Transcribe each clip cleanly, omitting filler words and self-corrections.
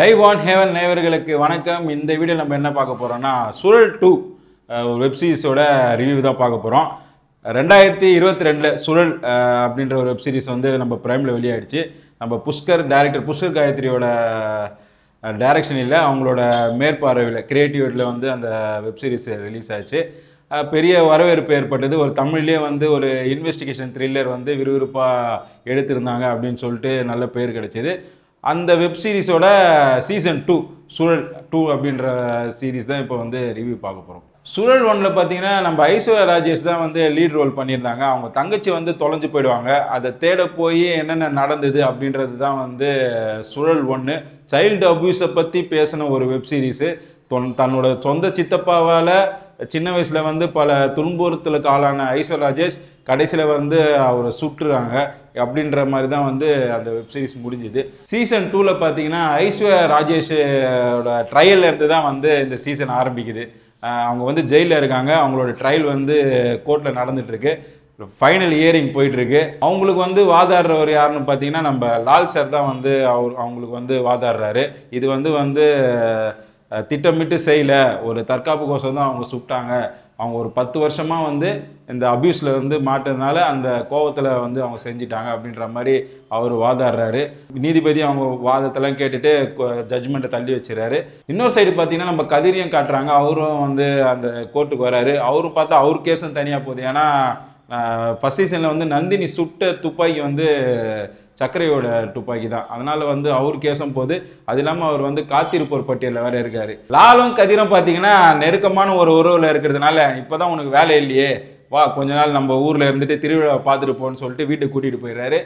Live on heaven நேயர்களுக்கு வணக்கம். இந்த வீடியோ நம்ம என்ன பார்க்க போகிறோம்னா சுழல் 2 ஒரு வெப் சீரிஸோட ரிவ்யூ தான் பார்க்க போகிறோம். 2022 சுழல் அப்படின்ற ஒரு வெப் சீரிஸ் வந்து நம்ம ப்ரைமில் வெளியாகிடுச்சு. நம்ம டைரக்டர் புஷ்கர் காயத்ரியோட டைரக்ஷன் இல்லை, அவங்களோட மேற்பார்வையில் கிரியேட்டிவிட்டியில் வந்து அந்த வெப் சீரிஸ் ரிலீஸ் ஆச்சு. பெரிய வரவேற்பு ஏற்பட்டது. ஒரு தமிழ்லேயே வந்து ஒரு இன்வெஸ்டிகேஷன் த்ரில்லர் வந்து விறுவிறுப்பாக எடுத்திருந்தாங்க அப்படின்னு சொல்லிட்டு நல்ல பேர் கிடைச்சிது. அந்த வெப் சீரிஸோட சீசன் 2 சுழல் 2 அப்படின்ற சீரீஸ் தான் இப்போ வந்து ரிவ்யூ பார்க்க போகிறோம். சுழல் 1ல் பார்த்தீங்கன்னா நம்ம ஐஸ்வர்யா ராஜேஷ் தான் வந்து லீட் ரோல் பண்ணியிருந்தாங்க. அவங்க தங்கச்சி வந்து தொலைஞ்சு போயிடுவாங்க. அதை தேட போய் என்னென்ன நடந்தது அப்படின்றது தான் வந்து சுழல் 1. சைல்டு அப்யூஸை பற்றி பேசின ஒரு வெப் சீரிஸு. தன்னோட சொந்த சித்தப்பாவால் சின்ன வயசில் வந்து பல துன்புறுத்தலுக்கு ஆளான ஐஸ்வர்யா ராஜேஷ் கடைசியில் வந்து அவரை சுட்டுறாங்க அப்படின்ற மாதிரி தான் வந்து அந்த வெப்சீரிஸ் முடிஞ்சுது. சீசன் 2ல் பார்த்தீங்கன்னா ஐஸ்வர்யா ராஜேஷோட ட்ரையல்ல இருந்து தான் வந்து இந்த சீசன் ஆரம்பிக்குது. அவங்க வந்து ஜெயிலில் இருக்காங்க. அவங்களோட ட்ரையல் வந்து கோர்ட்டில் நடந்துகிட்ருக்கு. ஃபைனல் ஹியரிங் போயிட்டுருக்கு. அவங்களுக்கு வந்து வாதாடுறவர் யாருன்னு பார்த்தீங்கன்னா நம்ம லால் சார் தான் வந்து அவங்களுக்கு வந்து வாதாடுறாரு. இது வந்து திட்டமிட்டு செய்யலை, ஒரு தற்காப்பு கோசம் தான் அவங்க சுட்டாங்க. அவங்க ஒரு 10 வருஷமாக வந்து இந்த அப்யூஸில் வந்து மாட்டதுனால அந்த கோபத்தில் வந்து அவங்க செஞ்சிட்டாங்க அப்படின்ற மாதிரி அவர் வாதாடுறாரு. நீதிபதி அவங்க வாதத்தெல்லாம் கேட்டுட்டு ஜட்ஜ்மெண்ட்டை தள்ளி வச்சுறாரு. இன்னொரு சைடு பார்த்தீங்கன்னா நம்ம கதிரையும் காட்டுறாங்க. அவரும் வந்து அந்த கோர்ட்டுக்கு வராரு. அவரும் பார்த்தா அவர் கேஸும் தனியாக போகுது. ஏன்னா ஃபர்ஸ்ட் சீசனில் வந்து நந்தினி சுட்ட துப்பாக்கி வந்து சக்கரையோட துப்பாக்கி தான். அதனால வந்து அவர் கேஸும் போது. அது இல்லாமல் அவர் வந்து காத்திருப்போர் பட்டியலில் வேற இருக்காரு. லாலும் கதிரும் பார்த்தீங்கன்னா நெருக்கமான ஒரு உறவில் இருக்கிறதுனால இப்போதான் உனக்கு வேலை இல்லையே, வா கொஞ்ச நாள் நம்ம ஊரில் இருந்துட்டு திருவிழா பார்த்துட்டு போன்னு சொல்லிட்டு வீட்டுக்கு கூட்டிகிட்டு போயிடுறாரு.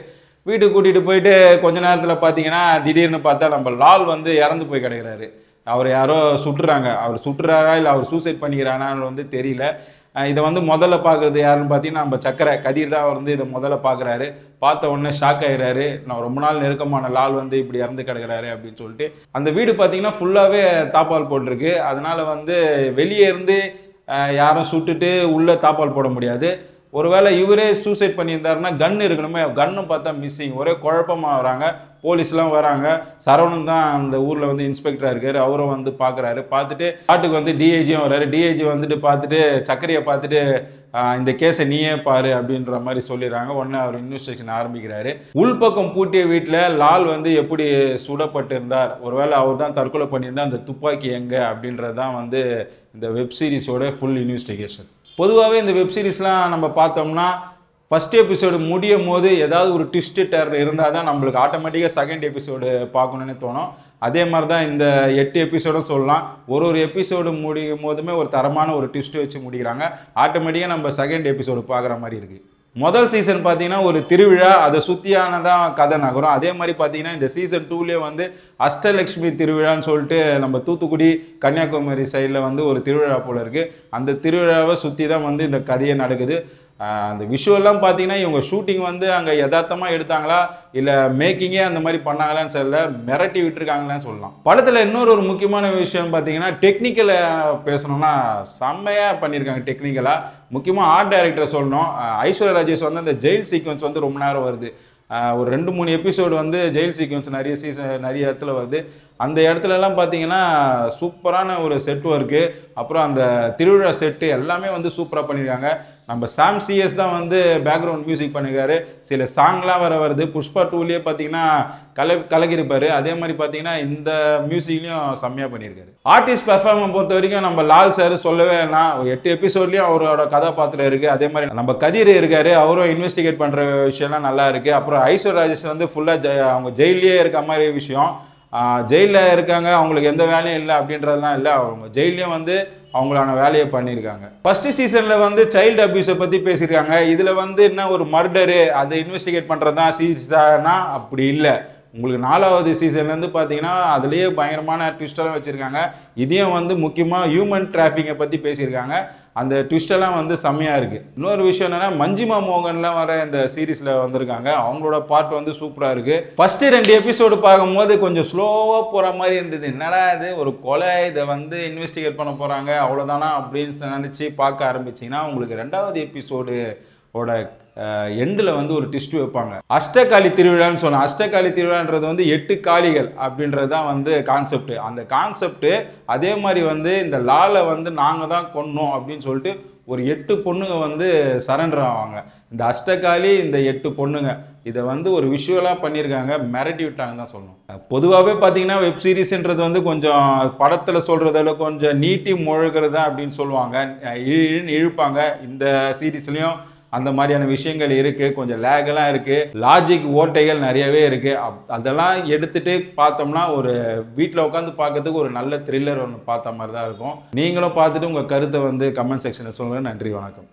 வீட்டுக்கு கூட்டிகிட்டு போயிட்டு கொஞ்ச நேரத்தில் பார்த்தீங்கன்னா திடீர்னு பார்த்தா நம்ம லால் வந்து இறந்து போய் கிடக்கிறாரு. அவர் யாரோ சுட்டுறாங்க. அவர் சுட்டுறாரா இல்லை அவர் சூசைட் பண்ணிக்கிறானான்னு வந்து தெரியல. இதை வந்து முதல்ல பார்க்குறது யாருன்னு பார்த்தீங்கன்னா நம்ம சக்கரை கதிர் தான் வந்து இதை முதல்ல பார்க்குறாரு. பார்த்த உடனே ஷாக் ஆகிறாரு. நான் ரொம்ப நாள் நெருக்கமான லால் வந்து இப்படி இறந்து கிடக்கிறாரு அப்படின்னு சொல்லிட்டு. அந்த வீடு பார்த்தீங்கன்னா ஃபுல்லாகவே தாப்பால் போட்டிருக்கு. அதனால வந்து வெளியே இருந்து யாரும் சுட்டுட்டு உள்ளே தாப்பால் போட முடியாது. ஒருவேளை இவரே சூசைட் பண்ணியிருந்தாருன்னா கன் இருக்கணுமே, கன்னும் பார்த்தா மிஸ்ஸிங். ஒரே குழப்பமாக வராங்க. போலீஸ்லாம் வராங்க. சரவணன் தான் அந்த ஊரில் வந்து இன்ஸ்பெக்டராக இருக்கார். அவரும் வந்து பார்க்குறாரு. பார்த்துட்டு காட்டுக்கு வந்து டிஐஜியும் வர்றாரு. டிஐஜி வந்துட்டு பார்த்துட்டு சக்கரையை பார்த்துட்டு இந்த கேஸை நீயே பாரு அப்படின்ற மாதிரி சொல்லிடுறாங்க. உடனே அவர் இன்வெஸ்டிகேஷன் ஆரம்பிக்கிறாரு. உள்பக்கம் பூட்டிய வீட்டில் லால் வந்து எப்படி சுடப்பட்டிருந்தார், ஒருவேளை அவர் தான் தற்கொலை பண்ணியிருந்தார், அந்த துப்பாக்கி எங்கே அப்படின்றது தான் வந்து இந்த வெப் சீரிஸோட ஃபுல் இன்வெஸ்டிகேஷன். பொதுவாகவே இந்த வெப் சீரிஸ்லாம் நம்ம பார்த்தோம்னா ஃபர்ஸ்ட் எபிசோடு முடியும் போது ஏதாவது ஒரு ட்விஸ்ட் டர்ன் இருந்தால் தான் நம்மளுக்கு ஆட்டோமேட்டிக்காக செகண்ட் எபிசோடு பார்க்கணுன்னு தோணும். அதே மாதிரி தான் இந்த 8 எபிசோடும் சொல்லலாம். ஒரு எபிசோடு முடியும் போதுமே ஒரு தரமான ஒரு ட்விஸ்ட் வச்சு முடிக்கிறாங்க. ஆட்டோமேட்டிக்காக நம்ம செகண்ட் எபிசோடு பார்க்குற மாதிரி இருக்குது. முதல் சீசன் பார்த்தீங்கன்னா ஒரு திருவிழா, அதை சுற்றியானதான் கதை நகரும். அதே மாதிரி பார்த்தீங்கன்னா இந்த சீசன் 2லேயே வந்து அஷ்டலக்ஷ்மி திருவிழான்னு சொல்லிட்டு நம்ம தூத்துக்குடி கன்னியாகுமரி சைடில் வந்து ஒரு திருவிழா போல் இருக்குது. அந்த திருவிழாவை சுற்றி தான் வந்து இந்த கதையே நடக்குது. அந்த விஷுவல்லாம் பார்த்தீங்கன்னா இவங்க ஷூட்டிங் வந்து அங்கே யதார்த்தமாக எடுத்தாங்களா இல்லை மேக்கிங்கே அந்த மாதிரி பண்ணாங்களான்னு தெரியல, மிரட்டி விட்டுருக்காங்களான்னு சொல்லலாம். படத்தில் இன்னொரு முக்கியமான விஷயம் பார்த்தீங்கன்னா டெக்னிக்கலை பேசணும்னா செம்மையாக பண்ணியிருக்காங்க. டெக்னிக்கலாக முக்கியமாக ஆர்ட் டைரக்டரை சொல்லணும். ஐஸ்வர்யா ராஜேஷ் வந்து அந்த ஜெயில் சீக்வன்ஸ் வந்து ரொம்ப நேரம் வருது. ஒரு 2-3 எபிசோடு வந்து ஜெயில் சீக்வன்ஸ் நிறைய இடத்துல வருது. அந்த இடத்துலலாம் பார்த்தீங்கன்னா சூப்பரான ஒரு செட் ஒர்க்கு, அப்புறம் அந்த திருவிழா செட்டு எல்லாமே வந்து சூப்பராக பண்ணியிருக்காங்க. நம்ம சாம் சிஎஸ் தான் வந்து பேக்ரவுண்ட் மியூசிக் பண்ணியிருக்காரு. சில சாங்லாம் வருது. புஷ்பா 2லேயே பார்த்தீங்கன்னா கலக்கிருப்பார். அதே மாதிரி பார்த்தீங்கன்னா இந்த மியூசிக்லையும் செம்மையாக பண்ணியிருக்காரு. ஆர்டிஸ்ட் பெர்ஃபார்மன்ஸ் பொறுத்த வரைக்கும் நம்ம லால் சார் சொல்லவே வேணாம். 8 எபிசோட்லேயும் அவரோட கதாபாத்திரம் இருக்குது. அதே மாதிரி நம்ம கதிர் இருக்காரு, அவரும் இன்வெஸ்டிகேட் பண்ணுற விஷயம்லாம் நல்லா இருக்குது. அப்புறம் ஐஸ்வர்யா ராஜேஷ் வந்து ஃபுல்லாக அவங்க ஜெயிலே இருக்க மாதிரி விஷயம். ஜெயிலில் இருக்காங்க, அவங்களுக்கு எந்த வேலையும் இல்லை அப்படின்றதுலாம் இல்லை. அவங்க ஜெயிலையும் வந்து அவங்களான வேலையை பண்ணியிருக்காங்க. ஃபர்ஸ்ட் சீசனில் வந்து சைல்டு அப்யூஸை பற்றி பேசியிருக்காங்க. இதில் வந்து என்ன ஒரு மர்டரு அதை இன்வெஸ்டிகேட் பண்ணுறது தான் சீசனா, அப்படி இல்லை. உங்களுக்கு 4வது சீசன்லேருந்து பார்த்தீங்கன்னா அதுலேயே பயங்கரமான ட்விஸ்டெல்லாம் வச்சுருக்காங்க. இதையும் வந்து முக்கியமாக ஹியூமன் டிராஃபிக்கை பற்றி பேசியிருக்காங்க. அந்த ட்விஸ்டெல்லாம் வந்து செம்மையாக இருக்குது. இன்னொரு விஷயம் என்னென்னா மஞ்சிமா மோகன்லாம் வர இந்த சீரீஸில் வந்திருக்காங்க. அவங்களோட பார்ட் வந்து சூப்பராக இருக்குது. ஃபஸ்ட்டு 2 எபிசோடு பார்க்கும்போது கொஞ்சம் ஸ்லோவாக போகிற மாதிரி இருந்தது. என்னடா இது ஒரு கொலை, இதை வந்து இன்வெஸ்டிகேட் பண்ண போகிறாங்க அவ்வளோதானா அப்படின்னு நினச்சி பார்க்க ஆரம்பிச்சிங்கன்னா உங்களுக்கு 2வது எபிசோடு ஓட எண்டில் வந்து ஒரு டிஸ்ட் வைப்பாங்க. அஷ்டகாளி திருவிழான்னு சொன்னேன். அஷ்டகாளி திருவிழான்றது வந்து 8 காளிகள் அப்படின்றது தான் வந்து கான்செப்ட். அந்த கான்செப்ட் அதே மாதிரி வந்து இந்த லாலை வந்து நாங்கள் தான் கொன்னோம் அப்படின்னு சொல்லிட்டு ஒரு 8 பொண்ணுங்க வந்து சரண்டர் ஆவாங்க. இந்த அஷ்டகாளி, இந்த 8 பொண்ணுங்க இதை வந்து ஒரு விஷுவலாக பண்ணியிருக்காங்க, மிரட்டி விட்டாங்கன்னு தான் சொல்லணும். பொதுவாகவே பார்த்தீங்கன்னா வெப் சீரிஸ்ன்றது வந்து கொஞ்சம் படத்தில் சொல்கிறதால கொஞ்சம் நீட்டி முழுகிறது அப்படின்னு சொல்லுவாங்க, இழுப்பாங்க. இந்த சீரீஸ்லையும் அந்த மாதிரியான விஷயங்கள் இருக்குது, கொஞ்சம் லேகெல்லாம் இருக்குது, லாஜிக் ஓட்டைகள் நிறையவே இருக்குது. அதெல்லாம் எடுத்துகிட்டு பார்த்தோம்னா ஒரு வீட்டில் உட்காந்து பார்க்கறதுக்கு ஒரு நல்ல த்ரில்லர் ஒன்று பார்த்த மாதிரி தான் இருக்கும். நீங்களும் பார்த்துட்டு உங்கள் கருத்தை வந்து கமெண்ட் செக்ஷனில் சொல்லுங்கள். நன்றி, வணக்கம்.